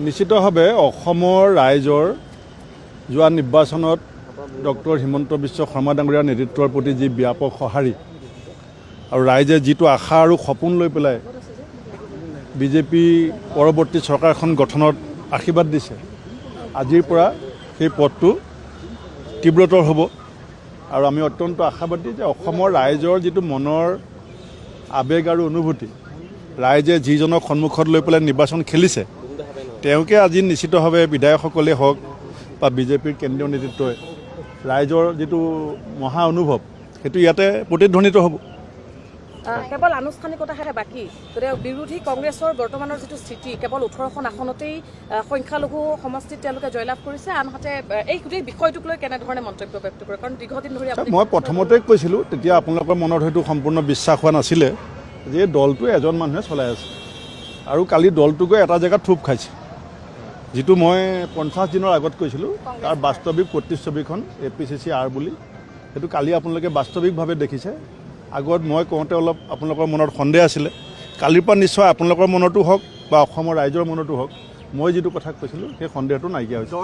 নিশ্চিতভাৱে অসমৰ ৰাইজৰ যোৱা নিৰ্বাচনত ডক্টৰ হিমন্ত বিশ্ব শৰ্মা ডাঙৰীয়াৰ নেতৃত্বৰ প্ৰতি যি ব্যাপক সঁহাৰি আৰু ৰাইজে যিটো আশা আৰু সপোন লৈ পেলাই বিজেপি পৰৱৰ্তী চৰকাৰখন গঠনত আশীৰ্বাদ দিছে, আজিৰ পৰা সেই পথটো তীব্ৰতৰ হ'ব আৰু আমি অত্যন্ত আশাবাদী যে অসমৰ ৰাইজৰ যিটো মনৰ আৱেগ আৰু অনুভূতি, ৰাইজে যিজনক সন্মুখত লৈ পেলাই নিৰ্বাচন খেলিছে তেওঁকে আজি নিশ্চিতভাৱে বিধায়কসকলে হওক বা বিজেপিৰ কেন্দ্ৰীয় নেতৃত্বই ৰাইজৰ যিটো মহা অনুভৱ সেইটো ইয়াতে প্ৰতিধ্বনিত হ'ব। কেৱল আনুষ্ঠানিকতাহে বাকী, গতিকে বিৰোধী কংগ্ৰেছৰ বৰ্তমানৰ যিটো স্থিতি কেৱল 18খন আসনতেই সংখ্যালঘু সমষ্টিত তেওঁলোকে জয়লাভ কৰিছে, আনহাতে এই গোটেই বিষয়টোক লৈ কেনেধৰণে মন্তব্য ব্যক্ত কৰে? কাৰণ দীৰ্ঘদিন ধৰি মই প্ৰথমতে কৈছিলোঁ, তেতিয়া আপোনালোকৰ মনত হয়তো সম্পূৰ্ণ বিশ্বাস হোৱা নাছিলে যে দলটোৱে এজন মানুহে চলাই আছে আৰু কালি দলটো গৈ এটা জেগাত থুপ খাইছে, যিটো মই 50 দিনৰ আগত কৈছিলোঁ তাৰ বাস্তৱিক প্ৰতিচ্ছবিখন APCC-R বুলি, সেইটো কালি আপোনালোকে বাস্তৱিকভাৱে দেখিছে। আগত মই কওঁতে অলপ আপোনালোকৰ মনত সন্দেহ আছিলে, কালিৰ পৰা নিশ্চয় আপোনালোকৰ মনতো হওক বা অসমৰ ৰাইজৰ মনতো হওক মই যিটো কথা কৈছিলোঁ সেই সন্দেহটো নাইকিয়া হৈছে।